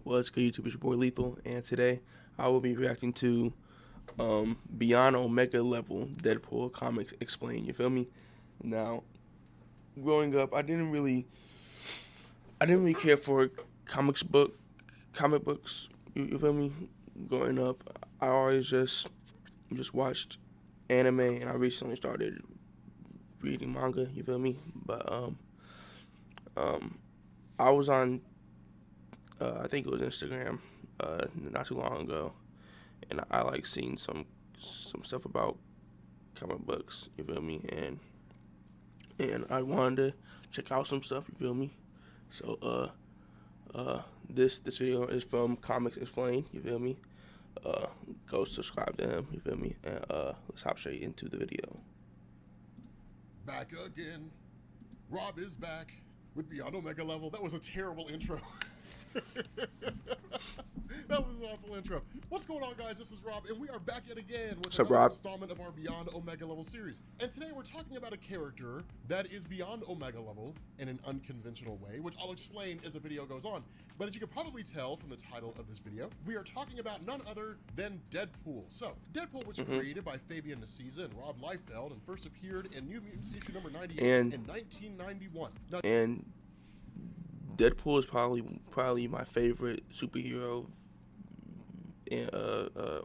What's good, YouTube? It's your boy Lethal, and today I will be reacting to Beyond Omega Level Deadpool Comics Explained. You feel me? Now, growing up, I didn't really care for comic books. You feel me? Growing up, I always just watched anime, and I recently started reading manga. You feel me? But I was on I think it was Instagram not too long ago, and I like seen some stuff about comic books. You feel me? And I wanted to check out some stuff. You feel me? So this video is from Comics Explained. You feel me? Go subscribe to him. You feel me? And let's hop straight into the video. Back again. Rob is back with Beyond Omega Level. That was a terrible intro. That was an awful intro. What's going on, guys? This is Rob, and we are back yet again with another installment of our Beyond Omega Level series. And today we're talking about a character that is beyond Omega Level in an unconventional way, which I'll explain as the video goes on. But as you can probably tell from the title of this video, we are talking about none other than Deadpool. So, Deadpool was created by Fabian Nicieza and Rob Liefeld and first appeared in New Mutants issue number 98 in 1991. Now, Deadpool is probably my favorite superhero,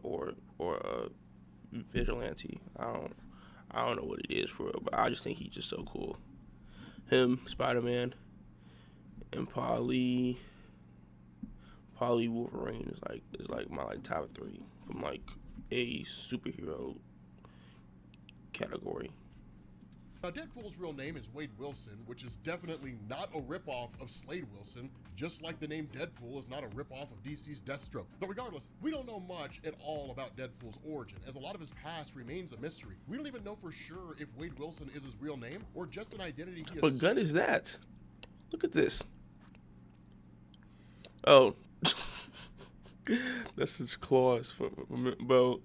or vigilante. I don't know what it is for real, but I just think he's just so cool. Him, Spider-Man, and probably Wolverine is like my top three from like a superhero category. Now, Deadpool's real name is Wade Wilson, which is definitely not a ripoff of Slade Wilson, just like the name Deadpool is not a ripoff of DC's Deathstroke. But regardless, we don't know much at all about Deadpool's origin, as a lot of his past remains a mystery. We don't even know for sure if Wade Wilson is his real name or just an identity he What gun is that? Look at this. Oh. That's his claws, bro.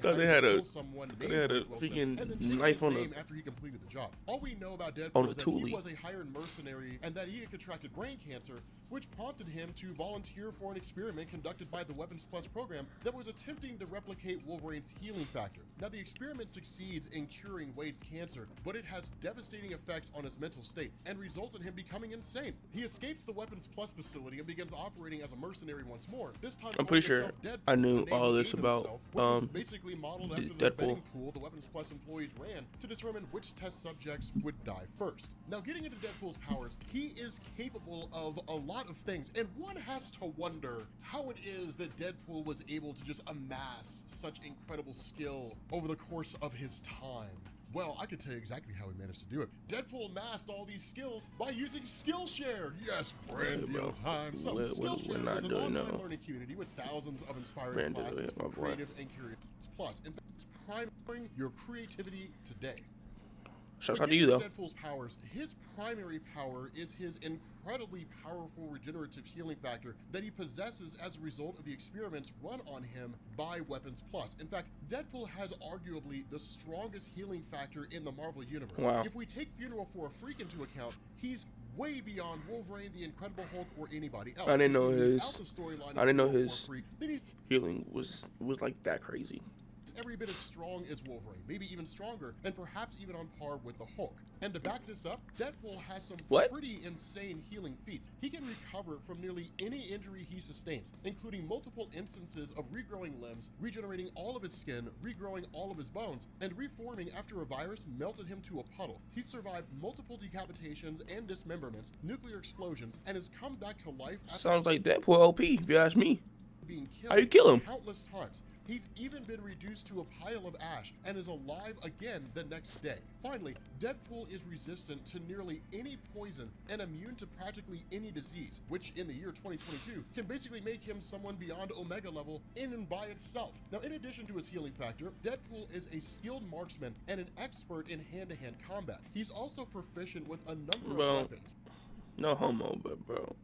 Thought they had a freaking knife on the after he completed the job. All we know about Deadpool on the is that he was a hired mercenary and that he had contracted brain cancer, which prompted him to volunteer for an experiment conducted by the Weapons Plus program that was attempting to replicate Wolverine's healing factor. Now, the experiment succeeds in curing Wade's cancer, but it has devastating effects on his mental state and results in him becoming insane. He escapes the Weapons Plus facility and begins operating as a mercenary once more. This time, I'm pretty sure I knew all this about basically modeled after the Deadpool. betting pool the Weapons Plus employees ran to determine which test subjects would die first. Now, getting into Deadpool's powers, he is capable of a lot of things, and one has to wonder how it is that Deadpool was able to just amass such incredible skill over the course of his time. Well, I could tell you exactly how he managed to do it. Deadpool amassed all these skills by using Skillshare. Yes, brand deal time. So, Skillshare is an online learning community with thousands of inspiring classes for creative and curious. Plus, in fact, it's priming your creativity today. Shouts out to you, though. Deadpool's powers, his primary power is his incredibly powerful regenerative healing factor that he possesses as a result of the experiments run on him by Weapons Plus. In fact, Deadpool has arguably the strongest healing factor in the Marvel Universe. Wow. If we take Funeral for a Freak into account, he's way beyond Wolverine, the Incredible Hulk, or anybody else. I didn't know his healing was like that crazy. Every bit as strong as Wolverine, maybe even stronger, and perhaps even on par with the Hulk. And to back this up, Deadpool has some pretty insane healing feats. He can recover from nearly any injury he sustains, including multiple instances of regrowing limbs, regenerating all of his skin, regrowing all of his bones, and reforming after a virus melted him to a puddle. He survived multiple decapitations and dismemberments, nuclear explosions, and has come back to life after sounds like Deadpool OP, if you ask me. Being killed how you kill him? Countless times. He's even been reduced to a pile of ash and is alive again the next day. Finally, Deadpool is resistant to nearly any poison and immune to practically any disease, which in the year 2022 can basically make him someone beyond Omega Level in and by itself. Now, in addition to his healing factor, Deadpool is a skilled marksman and an expert in hand-to-hand combat. He's also proficient with a number of weapons. No homo, but bro,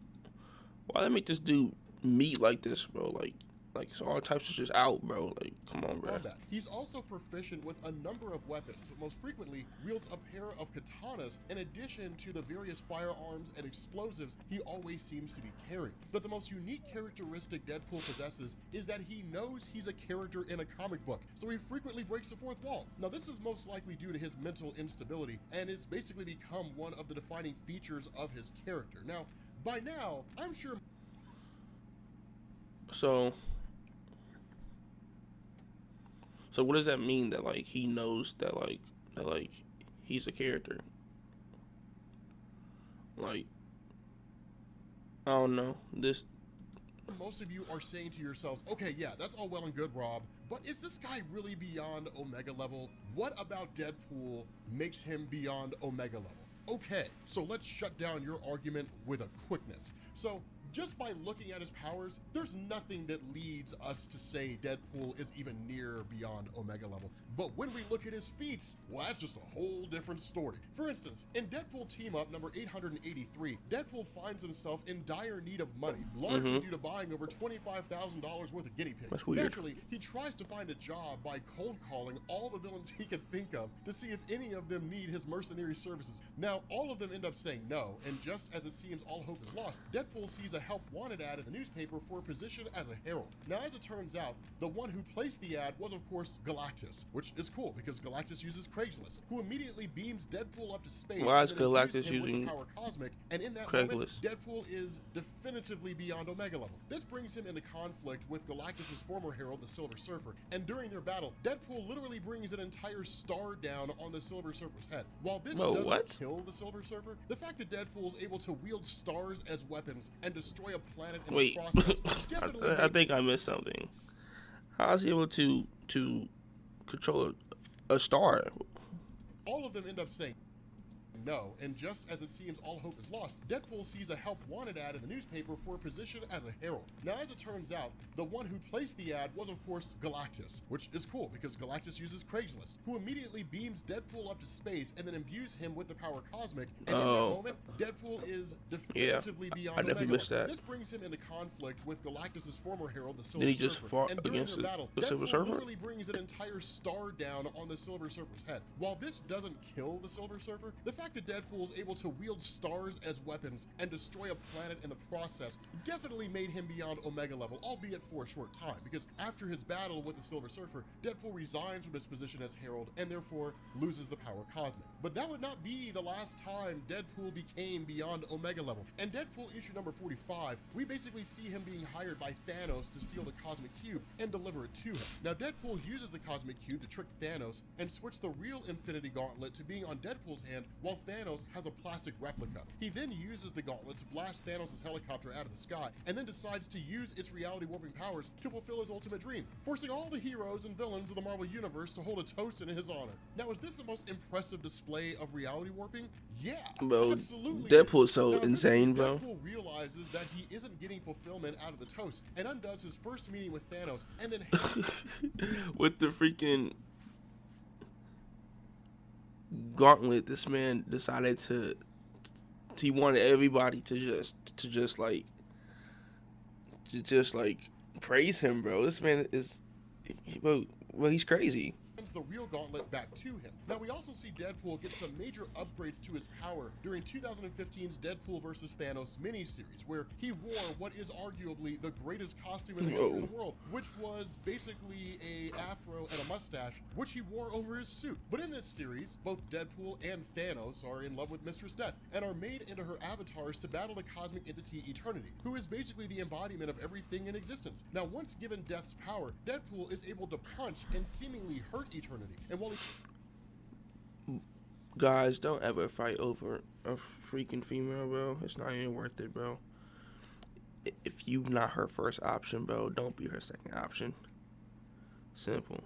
why they make this dude meat like this, bro? Like, so all types is just out, bro. Like, come on, bro. Combat. He's also proficient with a number of weapons, but most frequently wields a pair of katanas in addition to the various firearms and explosives he always seems to be carrying. But the most unique characteristic Deadpool possesses is that he knows he's a character in a comic book, so he frequently breaks the fourth wall. Now, this is most likely due to his mental instability, and it's basically become one of the defining features of his character. Now, by now, I'm sure... So what does that mean, that like he knows that like he's a character? Like, I don't know. Most of you are saying to yourselves, okay, yeah, that's all well and good, Rob, but is this guy really beyond Omega level? What about Deadpool makes him beyond Omega level? Okay, so let's shut down your argument with a quickness. So, just by looking at his powers, there's nothing that leads us to say Deadpool is even near beyond Omega level. But when we look at his feats, well, that's just a whole different story. For instance, in Deadpool Team Up number 883, Deadpool finds himself in dire need of money, largely due to buying over $25,000 worth of guinea pigs. That's weird. Naturally, he tries to find a job by cold calling all the villains he can think of to see if any of them need his mercenary services. Now, all of them end up saying no, and just as it seems all hope is lost, Deadpool sees a help wanted ad in the newspaper for a position as a herald. Now, as it turns out, the one who placed the ad was, of course, Galactus, which is cool because Galactus uses Craigslist, who immediately beams Deadpool up to space. Why is and then Galactus imbues him with the using power cosmic, and in that Craigslist? moment, Deadpool is definitively beyond Omega level. This brings him into conflict with Galactus's former herald, the Silver Surfer, and during their battle, Deadpool literally brings an entire star down on the Silver Surfer's head. While this doesn't kill the Silver Surfer, the fact that Deadpool is able to wield stars as weapons and destroy a planet in the process definitely I think I missed something. How is he able to control a star? All of them end up saying no, and just as it seems all hope is lost, Deadpool sees a help wanted ad in the newspaper for a position as a herald. Now, as it turns out, the one who placed the ad was, of course, Galactus, which is cool because Galactus uses Craigslist, who immediately beams Deadpool up to space and then imbues him with the power cosmic, and in that moment, Deadpool is definitively beyond I definitely missed that. This brings him into conflict with Galactus's former herald, the Silver Surfer. Did he just fought and during against their battle, the Silver Deadpool Surfer? literally brings an entire star down on the Silver Surfer's head. While this doesn't kill the Silver Surfer, the fact that Deadpool is able to wield stars as weapons and destroy a planet in the process definitely made him beyond Omega level, albeit for a short time, because after his battle with the Silver Surfer, Deadpool resigns from his position as herald and therefore loses the power cosmic. But that would not be the last time Deadpool became beyond Omega level. In Deadpool issue number 45, we basically see him being hired by Thanos to steal the Cosmic Cube and deliver it to him. Now, Deadpool uses the Cosmic Cube to trick Thanos and switch the real Infinity Gauntlet to being on Deadpool's hand while Thanos has a plastic replica. He then uses the gauntlet to blast Thanos' helicopter out of the sky, and then decides to use its reality warping powers to fulfill his ultimate dream, forcing all the heroes and villains of the Marvel Universe to hold a toast in his honor. Now, is this the most impressive display of reality warping? Yeah, bro, absolutely. Deadpool's so now, insane, bro. Deadpool realizes that he isn't getting fulfillment out of the toast, and undoes his first meeting with Thanos, and then with the freaking gauntlet, this man decided he wanted everybody to just praise him, bro. This man is, he's crazy. The real gauntlet back to him. Now, we also see Deadpool get some major upgrades to his power during 2015's Deadpool Vs Thanos miniseries, where he wore what is arguably the greatest costume in the history of the world, which was basically a afro and a mustache, which he wore over his suit. But in this series, both Deadpool and Thanos are in love with Mistress Death and are made into her avatars to battle the cosmic entity Eternity, who is basically the embodiment of everything in existence. Now, once given Death's power, Deadpool is able to punch and seemingly hurt Eternity. And while guys, don't ever fight over a freaking female, bro. It's not even worth it, bro. If you not her first option, bro, don't be her second option. Simple.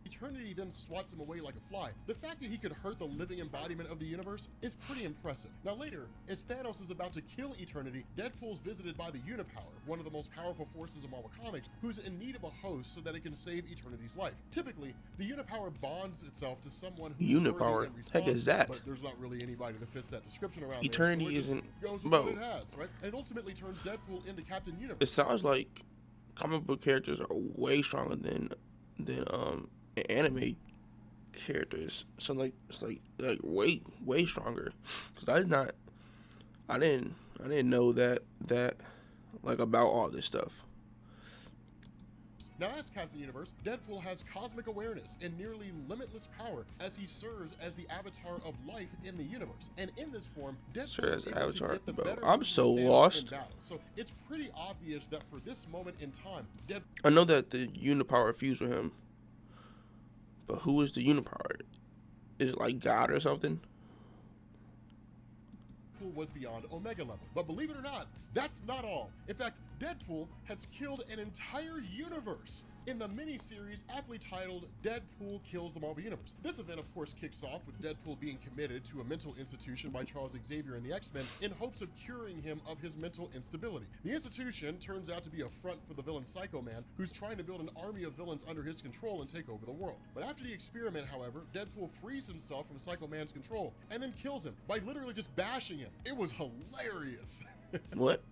Eternity then swats him away like a fly. The fact that he could hurt the living embodiment of the universe is pretty impressive. Now later, as Thanos is about to kill Eternity, Deadpool's visited by the Unipower, one of the most powerful forces of Marvel Comics, who's in need of a host so that it can save Eternity's life. Typically, the Unipower bonds itself to someone who's Unipower, heck is that? But there's not really anybody that fits that description around Eternity there, so isn't, goes with bro. what it has, right? And it ultimately turns Deadpool into Captain Universe. It sounds like comic book characters are way stronger than anime characters. So like it's like way stronger. Cause I didn't know that like about all this stuff. Now, as Captain Universe, Deadpool has cosmic awareness and nearly limitless power as he serves as the avatar of life in the universe. And in this form, Deadpool is able to get the better I'm so of Thanos lost. in battle. So it's pretty obvious that for this moment in time, Deadpool I know that the unipower fused with him, but who is the unipower? Is it like God or something? was beyond Omega level. But believe it or not, that's not all. In fact, Deadpool has killed an entire universe in the mini-series aptly titled Deadpool Kills the Marvel Universe. This event, of course, kicks off with Deadpool being committed to a mental institution by Charles Xavier and the X-Men in hopes of curing him of his mental instability. The institution turns out to be a front for the villain Psycho Man, who's trying to build an army of villains under his control and take over the world. But after the experiment, however, Deadpool frees himself from Psycho Man's control and then kills him by literally just bashing him. It was hilarious. What?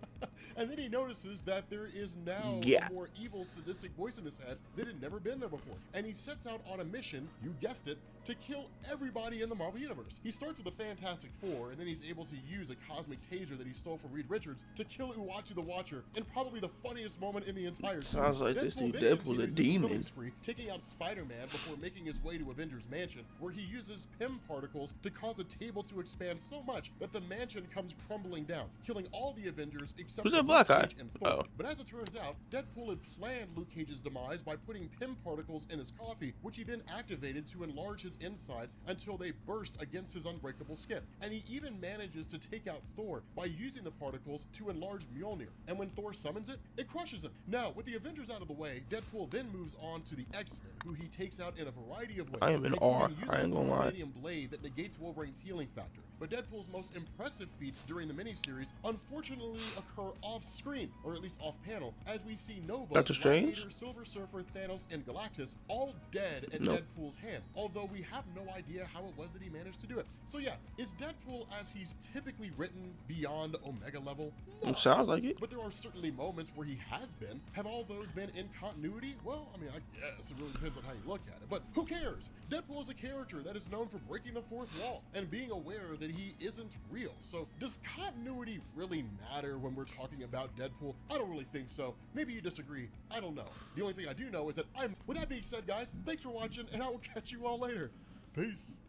And then he notices that there is now a more evil, sadistic voice in his head that had never been there before. And he sets out on a mission, you guessed it, to kill everybody in the Marvel Universe. He starts with the Fantastic Four, and then he's able to use a cosmic taser that he stole from Reed Richards to kill Uatu the Watcher in probably the funniest moment in the entire series. Sounds like this dude Deadpool's a demon. Spree, taking out Spider-Man before making his way to Avengers Mansion, where he uses PIM particles to cause a table to expand so much that the mansion comes crumbling down, killing all the Avengers except Who's for that black guy? and Thor. But as it turns out, Deadpool had planned Luke Cage's demise by putting PIM particles in his coffee, which he then activated to enlarge his insides until they burst against his unbreakable skin. And he even manages to take out Thor by using the particles to enlarge Mjolnir. And when Thor summons it, it crushes him. Now, with the Avengers out of the way, Deadpool then moves on to the X-Men, who he takes out in a variety of ways. I am in awe. I ain't gonna lie. Blade that negates Wolverine's healing factor. But Deadpool's most impressive feats during the miniseries unfortunately occur off-screen, or at least off-panel, as we see Nova, Doctor Strange, Silver Surfer, Thanos, and Galactus all dead at Deadpool's hand, although we have no idea how it was that he managed to do it. So yeah, is Deadpool as he's typically written beyond Omega level? No. It sounds like it. But there are certainly moments where he has been. Have all those been in continuity? Well, I mean, I guess it really depends on how you look at it, but who cares? Deadpool is a character that is known for breaking the fourth wall and being aware that he isn't real. So does continuity really matter when we're talking about Deadpool? I don't really think so. Maybe you disagree. I don't know. The only thing I do know is that with that being said, guys, thanks for watching, and I will catch you all later. Peace.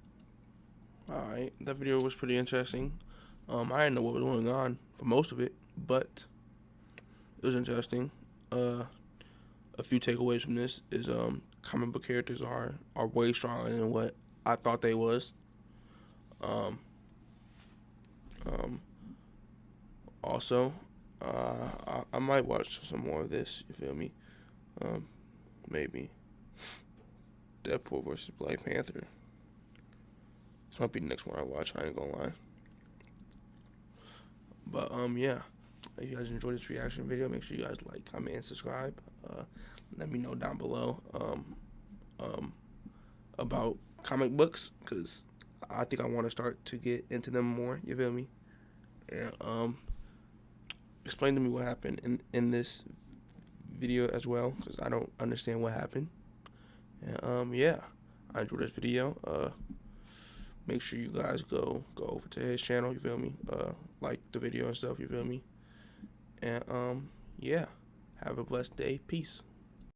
Alright, that video was pretty interesting. I didn't know what was going on for most of it, but it was interesting. A few takeaways from this is comic book characters are way stronger than what I thought they was. Also, I might watch some more of this, you feel me? Maybe Deadpool versus Black Panther. This might be the next one I watch, I ain't gonna lie. But yeah, if you guys enjoyed this reaction video, make sure you guys like, comment, and subscribe. Let me know down below about comic books, because I think I want to start to get into them more, you feel me? And explain to me what happened in this video as well, because I don't understand what happened. And yeah, I enjoyed this video. Make sure you guys go over to his channel, you feel me? Like the video and stuff, you feel me? And yeah, have a blessed day. Peace.